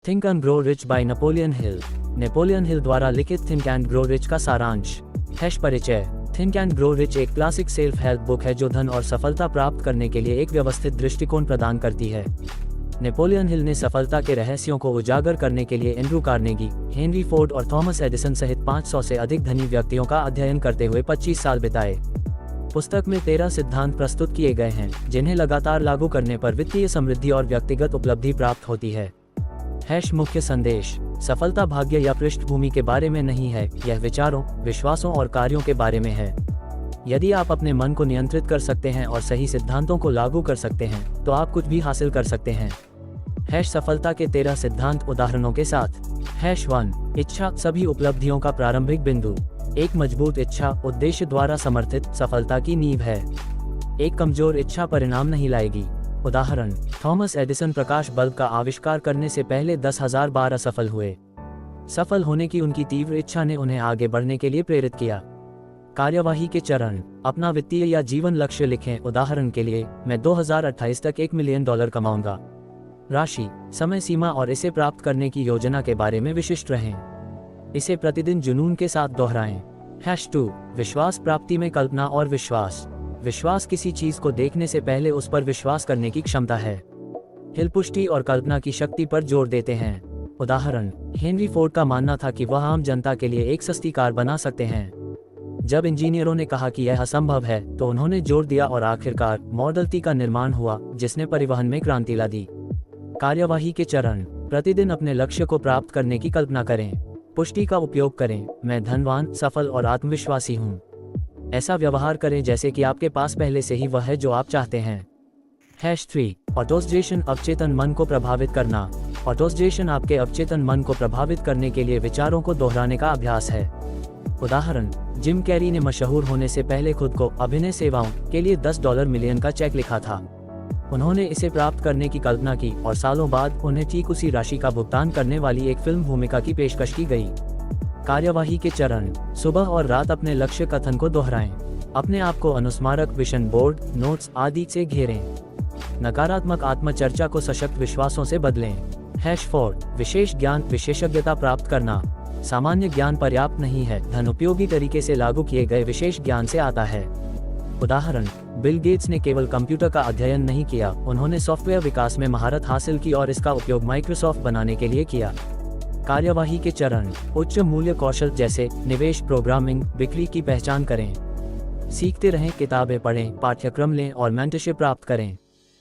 Think and grow rich by Napoleon Hill. Napoleon Hill द्वारा लिखित think and grow rich का सारांश। परिचय। थिंक एंड ग्रो रिच एक क्लासिक सेल्फ हेल्प बुक है जो धन और सफलता प्राप्त करने के लिए एक व्यवस्थित दृष्टिकोण प्रदान करती है। नेपोलियन हिल ने सफलता के रहस्यों को उजागर करने के लिए एंड्रू कार्नेगी, हेनरी फोर्ड और थॉमस एडिसन सहित 500 से अधिक धनी व्यक्तियों का अध्ययन करते हुए 25 साल बिताए। पुस्तक में 13 सिद्धांत प्रस्तुत किए गए हैं जिन्हें लगातार लागू करने पर वित्तीय समृद्धि और व्यक्तिगत उपलब्धि प्राप्त होती है। मुख्य संदेश। सफलता भाग्य या पृष्ठभूमि के बारे में नहीं है, यह विचारों, विश्वासों और कार्यों के बारे में है। यदि आप अपने मन को नियंत्रित कर सकते हैं और सही सिद्धांतों को लागू कर सकते हैं तो आप कुछ भी हासिल कर सकते हैं। सफलता के 13 सिद्धांत उदाहरणों के साथ। 1 इच्छा सभी उपलब्धियों का प्रारंभिक बिंदु। एक मजबूत इच्छा उद्देश्य द्वारा समर्थित सफलता की नींव है। एक कमजोर इच्छा परिणाम नहीं लाएगी। उदाहरण, थॉमस एडिसन प्रकाश बल्ब का आविष्कार करने से पहले 10,000 बार असफल हुए। सफल होने की उनकी तीव्र इच्छा ने उन्हें आगे बढ़ने के लिए प्रेरित किया। कार्यवाही के चरण। अपना वित्तीय या जीवन लक्ष्य लिखें। उदाहरण के लिए, मैं 2028 तक $1 मिलियन कमाऊंगा। राशि, समय सीमा और इसे प्राप्त करने की योजना के बारे में विशिष्ट रहें। इसे प्रतिदिन जुनून के साथ दोहराएं। 2 विश्वास प्राप्ति में कल्पना और विश्वास। विश्वास किसी चीज को देखने से पहले उस पर विश्वास करने की क्षमता है। हिल पुष्टि और कल्पना की शक्ति पर जोर देते हैं। उदाहरण, हेनरी फोर्ड का मानना था कि वह आम जनता के लिए एक सस्ती कार बना सकते हैं। जब इंजीनियरों ने कहा कि यह असंभव है तो उन्होंने जोर दिया और आखिरकार मॉडल टी का निर्माण हुआ जिसने परिवहन में क्रांति ला दी। कार्यवाही के चरण। प्रतिदिन अपने लक्ष्य को प्राप्त करने की कल्पना करें। पुष्टि का उपयोग करें। मैं धनवान, सफल और आत्मविश्वासी हूँ। ऐसा व्यवहार करें जैसे कि आपके पास पहले से ही वह है जो आप चाहते हैं। 3 ऑटोसजेशन अवचेतन मन को प्रभावित करना। ऑटोसजेशन आपके अवचेतन मन को प्रभावित करने के लिए विचारों को दोहराने का अभ्यास है। उदाहरण, जिम कैरी ने मशहूर होने से पहले खुद को अभिनय सेवाओं के लिए $10 मिलियन का चेक लिखा था। उन्होंने इसे प्राप्त करने की कल्पना की और सालों बाद उन्हें ठीक उसी राशि का भुगतान करने वाली एक फिल्म भूमिका की पेशकश की गई। कार्यवाही के चरण। सुबह और रात अपने लक्ष्य कथन को दोहराएं। अपने आप को अनुस्मारक, विजन बोर्ड, नोट्स आदि से घेरें। नकारात्मक आत्मचर्चा को सशक्त विश्वासों से बदलें। 4 विशेष ज्ञान विशेषज्ञता प्राप्त करना। सामान्य ज्ञान पर्याप्त नहीं है, धन उपयोगी तरीके से लागू किए गए विशेष ज्ञान से आता है। उदाहरण, बिल गेट्स ने केवल कंप्यूटर का अध्ययन नहीं किया, उन्होंने सॉफ्टवेयर विकास में महारत हासिल की और इसका उपयोग माइक्रोसॉफ्ट बनाने के लिए किया। कार्यवाही के चरण। उच्च मूल्य कौशल जैसे निवेश, प्रोग्रामिंग, बिक्री की पहचान करें। सीखते रहें, किताबें पढ़ें, पाठ्यक्रम लें और मेंटरशिप प्राप्त करें।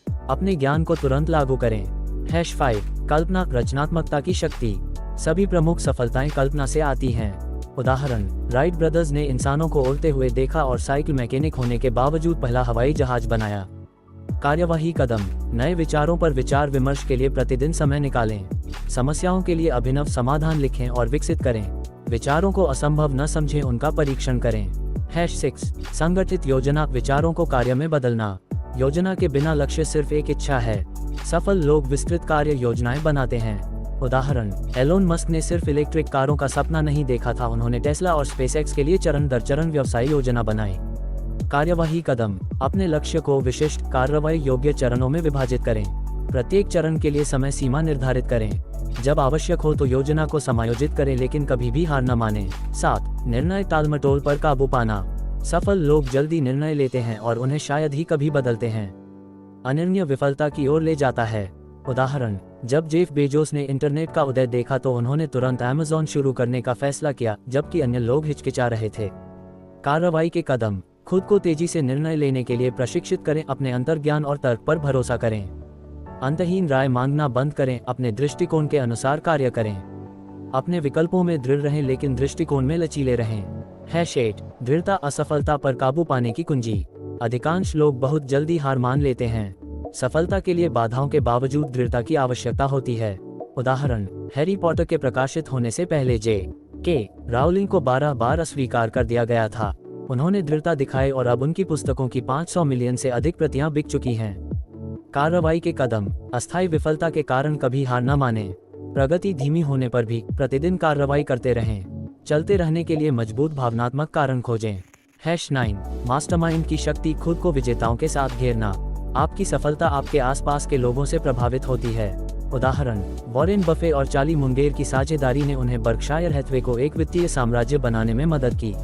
अपने ज्ञान को तुरंत लागू करें। 5 कल्पना रचनात्मकता की शक्ति। सभी प्रमुख सफलताएं कल्पना से आती हैं। उदाहरण, राइट ब्रदर्स ने इंसानों को उड़ते हुए देखा और साइकिल मैकेनिक होने के बावजूद पहला हवाई जहाज बनाया। कार्यवाही कदम। नए विचारों पर विचार विमर्श के लिए प्रतिदिन समय निकालें। समस्याओं के लिए अभिनव समाधान लिखें और विकसित करें। विचारों को असंभव न समझें, उनका परीक्षण करें। 6 संगठित योजना विचारों को कार्य में बदलना। योजना के बिना लक्ष्य सिर्फ एक इच्छा है। सफल लोग विस्तृत कार्य योजनाएं बनाते हैं। उदाहरण, एलोन मस्क ने सिर्फ इलेक्ट्रिक कारों का सपना नहीं देखा था, उन्होंने टेस्ला और स्पेसएक्स के लिए चरण दर चरण व्यवसाय योजना बनाई। कार्यवाही कदम। अपने लक्ष्य को विशिष्ट कार्रवाई योग्य चरणों में विभाजित करें। प्रत्येक चरण के लिए समय सीमा निर्धारित करें। जब आवश्यक हो तो योजना को समायोजित करें, लेकिन कभी भी हार न मानें। 7 निर्णय टालमटोल पर काबू पाना। सफल लोग जल्दी निर्णय लेते हैं और उन्हें शायद ही कभी बदलते हैं। अनिर्णय विफलता की ओर ले जाता है। उदाहरण, जब जेफ बेजोस ने इंटरनेट का उदय देखा तो उन्होंने तुरंत अमेज़न शुरू करने का फैसला किया, जबकि अन्य लोग हिचकिचा रहे थे। कार्रवाई के कदम। खुद को तेजी से निर्णय लेने के लिए प्रशिक्षित करें। अपने अंतर्ज्ञान और तर्क पर भरोसा करें। अंतहीन राय मांगना बंद करें, अपने दृष्टिकोण के अनुसार कार्य करें। अपने विकल्पों में दृढ़ रहें लेकिन दृष्टिकोण में लचीले रहें। 8 दृढ़ता असफलता पर काबू पाने की कुंजी। अधिकांश लोग बहुत जल्दी हार मान लेते हैं। सफलता के लिए बाधाओं के बावजूद दृढ़ता की आवश्यकता होती है। उदाहरण, हैरी पॉटर के प्रकाशित होने से पहले J.K. राउलिंग को 12 बार अस्वीकार कर दिया गया था। उन्होंने दृढ़ता दिखाई और अब उनकी पुस्तकों की 500 मिलियन से अधिक प्रतियां बिक चुकी हैं। कार्रवाई के कदम। अस्थायी विफलता के कारण कभी हार न मानें। प्रगति धीमी होने पर भी प्रतिदिन कार्रवाई करते रहें। चलते रहने के लिए मजबूत भावनात्मक कारण खोजें। 9 मास्टरमाइंड की शक्ति। खुद को विजेताओं के साथ घेरना। आपकी सफलता आपके आसपास के लोगों से प्रभावित होती है। उदाहरण, वॉरेन बफे और चार्ली मुंगेर की साझेदारी ने उन्हें बर्कशायर हैथवे को एक वित्तीय साम्राज्य बनाने में मदद की।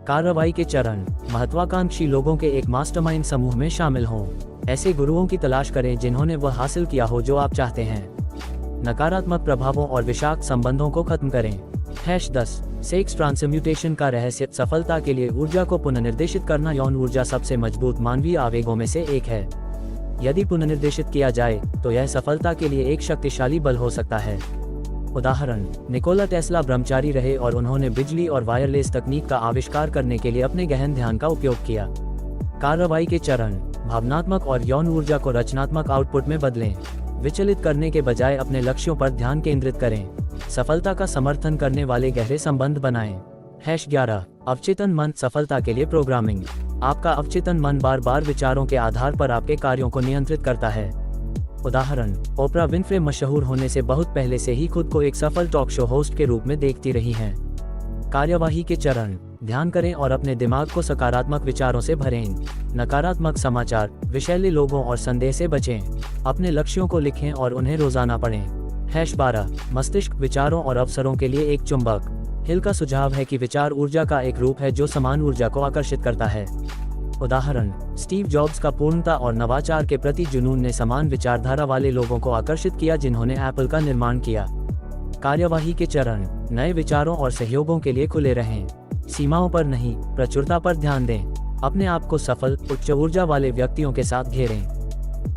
कार्रवाई के चरण, महत्वाकांक्षी लोगों के एक मास्टरमाइंड समूह में शामिल हों। ऐसे गुरुओं की तलाश करें जिन्होंने वह हासिल किया हो जो आप चाहते हैं। नकारात्मक प्रभावों और विषाक्त संबंधों को खत्म करें। #10 सेक्स ट्रांसम्यूटेशन का रहस्य, सफलता के लिए ऊर्जा को पुनर्निर्देशित करना। यौन ऊर्जा सबसे मजबूत मानवीय आवेगों में से एक है। यदि पुनर्निर्देशित किया जाए तो यह सफलता के लिए एक शक्तिशाली बल हो सकता है। उदाहरण, निकोला टेस्ला ब्रह्मचारी रहे और उन्होंने बिजली और वायरलेस तकनीक का आविष्कार करने के लिए अपने गहन ध्यान का उपयोग किया। कार्रवाई के चरण, भावनात्मक और यौन ऊर्जा को रचनात्मक आउटपुट में बदलें। विचलित करने के बजाय अपने लक्ष्यों पर ध्यान केंद्रित करें। सफलता का समर्थन करने वाले गहरे संबंध बनाएं। #11 अवचेतन मन, सफलता के लिए प्रोग्रामिंग। आपका अवचेतन मन बार बार विचारों के आधार पर आपके कार्यों को नियंत्रित करता है। उदाहरण, ओपरा विनफ्रे मशहूर होने से बहुत पहले से ही खुद को एक सफल टॉक शो होस्ट के रूप में देखती रही हैं। कार्यवाही के चरण, ध्यान करें और अपने दिमाग को सकारात्मक विचारों से भरें। नकारात्मक समाचार, विषैले लोगों और संदेह से बचें। अपने लक्ष्यों को लिखें और उन्हें रोजाना पढ़ें। #12 मस्तिष्क, विचारों और अवसरों के लिए एक चुंबक। हिल का सुझाव है कि विचार ऊर्जा का एक रूप है जो समान ऊर्जा को आकर्षित करता है। उदाहरण, स्टीव जॉब्स का पूर्णता और नवाचार के प्रति जुनून ने समान विचारधारा वाले लोगों को आकर्षित किया जिन्होंने एप्पल का निर्माण किया। कार्यवाही के चरण, नए विचारों और सहयोगों के लिए खुले रहें। सीमाओं पर नहीं, प्रचुरता पर ध्यान दें। अपने आप को सफल, उच्च ऊर्जा वाले व्यक्तियों के साथ घेरें।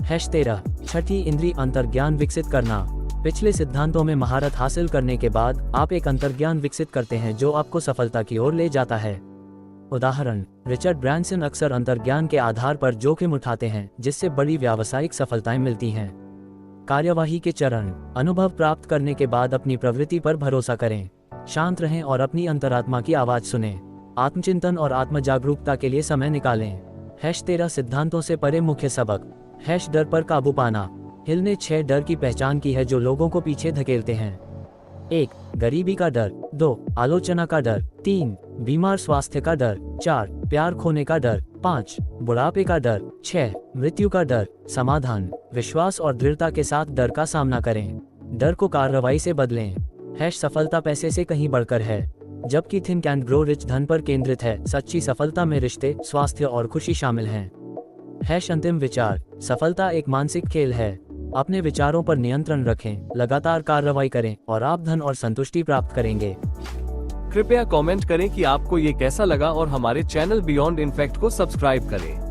#13 छठी इंद्री, अंतर्ज्ञान विकसित करना। पिछले सिद्धांतों में महारत हासिल करने के बाद आप एक अंतर्ज्ञान विकसित करते हैं जो आपको सफलता की ओर ले जाता है। उदाहरण, रिचर्ड ब्रांसन अक्सर अंतर्ज्ञान के आधार पर जोखिम उठाते हैं जिससे बड़ी व्यावसायिक सफलताएं मिलती हैं। कार्यवाही के चरण, अनुभव प्राप्त करने के बाद अपनी प्रवृत्ति पर भरोसा करें। शांत रहें और अपनी अंतरात्मा की आवाज सुनें। आत्मचिंतन और आत्म जागरूकता के लिए समय निकालें। #13 सिद्धांतों से परे मुख्य सबक। डर पर काबू पाना। हिल ने 6 डर की पहचान की है जो लोगों को पीछे धकेलते हैं। 1 गरीबी का डर, 2 आलोचना का डर, 3 बीमार स्वास्थ्य का डर, 4 प्यार खोने का डर, 5 बुढ़ापे का डर, 6 मृत्यु का डर। समाधान, विश्वास और दृढ़ता के साथ डर का सामना करें। डर को कार्रवाई से बदलें। सफलता पैसे से कहीं बढ़कर है, जबकि थिंक एंड ग्रो रिच धन पर केंद्रित है। सच्ची सफलता में रिश्ते, स्वास्थ्य और खुशी शामिल हैं। अंतिम विचार, सफलता एक मानसिक खेल है। अपने विचारों पर नियंत्रण रखें, लगातार कार्रवाई करें और आप धन और संतुष्टि प्राप्त करेंगे। कृपया कमेंट करें कि आपको ये कैसा लगा और हमारे चैनल बियॉन्ड इनफैक्ट को सब्सक्राइब करें।